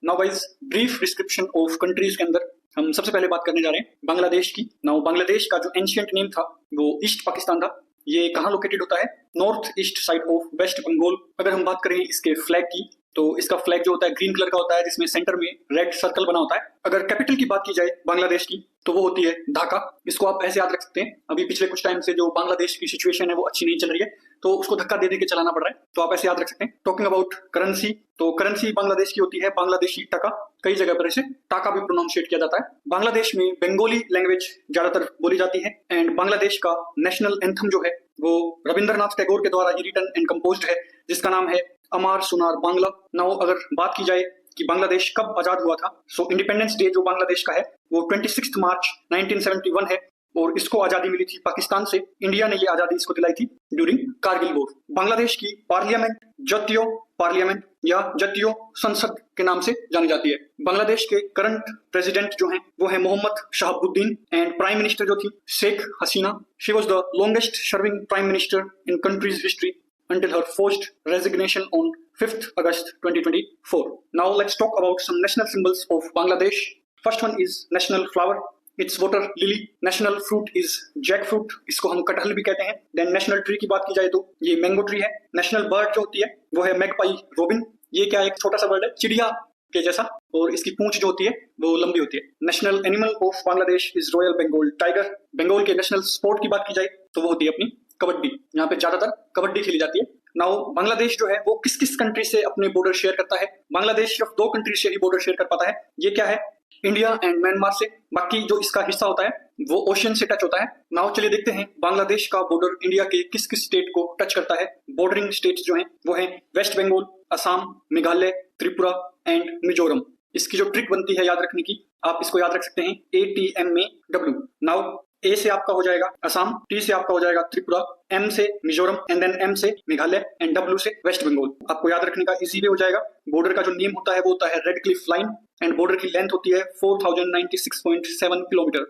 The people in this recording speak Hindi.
Now guys, brief description of countries के अंदर हम सबसे पहले बात करने जा रहे हैं बांग्लादेश की। नाउ बांग्लादेश का जो एंशिएंट नेम था वो ईस्ट पाकिस्तान था। ये कहाँ लोकेटेड होता है? North east side of West Bengal. अगर हम बात करें इसके फ्लैग की तो इसका फ्लैग जो होता है ग्रीन कलर का होता है, जिसमें सेंटर में रेड सर्कल बना होता है। अगर कैपिटल की बात की जाए बांग्लादेश की तो वो होती है ढाका। इसको आप ऐसे याद रख सकते हैं। अभी पिछले कुछ टाइम से जो बांग्लादेश की सिचुएशन है वो अच्छी नहीं चल रही है, तो उसको धक्का दे दे के चलाना पड़ रहा है, तो आप ऐसे याद रख सकते हैं। टॉकिंग अबाउट करेंसी, तो करेंसी बांग्लादेश की होती है बांग्लादेशी टका। कई जगह पर इसे टाका भी प्रोनाउंसिएट किया जाता है। बांग्लादेश में बंगाली लैंग्वेज ज्यादातर बोली जाती है। एंड बांग्लादेश का नेशनल एंथम जो है वो रविंद्रनाथ टैगोर के द्वारा रिटन एंड कंपोज्ड है, जिसका नाम है अमार सुनार बांग्ला। नाउ अगर बात की जाए कि बांग्लादेश कब आजाद हुआ था, सो इंडिपेंडेंस डे जो बांग्लादेश का है वो 26 मार्च 1971 है, और इसको आजादी मिली थी पाकिस्तान से। इंडिया ने ये आजादी इसको दिलाई थी ड्यूरिंग कारगिल वॉर। बांग्लादेश की पार्लियामेंट जतियो पार्लियामेंट या जतियो संसद के नाम से जानी जाती है। बांग्लादेश के करंट प्रेसिडेंट जो हैं वो है Mohammed Shahabuddin, and prime minister जो थी Sheikh Hasina. She was the longest serving prime minister in country's history until her forced resignation on 5th August 2024. Now let's talk about some national symbols of Bangladesh. First one is national flower. It's water lily. National fruit is jackfruit. इसको हम कटहल भी कहते हैं। Then national tree की बात की जाए तो ये मैंगो ट्री है। National bird जो होती है वो है मैगपाई रोबिन। ये क्या है? एक छोटा सा बर्ड है चिड़िया के जैसा, और इसकी पूंछ जो होती है वो लंबी होती है। National animal of Bangladesh is royal Bengal tiger. Bengal के नेशनल स्पोर्ट की बात की जाए तो वो होती है अपनी कबड्डी। यहाँ पे ज्यादातर कबड्डी खेली जाती है। नाउ बांग्लादेश जो है वो किस किस कंट्री से अपने बॉर्डर शेयर करता है? बांग्लादेश सिर्फ 2 कंट्री से ही बॉर्डर शेयर कर पाता है। ये क्या है? इंडिया एंड म्यांमार से। बाकी जो इसका हिस्सा होता है वो ओशियन से टच होता है। नाउ चलिए देखते हैं बांग्लादेश का बॉर्डर इंडिया के किस किस स्टेट को टच करता है। बॉर्डरिंग स्टेट्स जो हैं वो हैं वेस्ट बंगाल, असम, मेघालय, त्रिपुरा एंड मिजोरम। इसकी जो ट्रिक बनती है याद रखने की, आप इसको याद रख सकते हैं ATMAW। नाउ ए से आपका हो जाएगा असम, टी से आपका हो जाएगा त्रिपुरा, एम से मिजोरम, एंड देन एम से मेघालय, एंड डब्ल्यू से वेस्ट बंगाल। आपको याद रखने का इजी वे हो जाएगा। बॉर्डर का जो नेम होता है वो होता है red Cliff line, and border की लेंथ होती है 4096.7 किलोमीटर।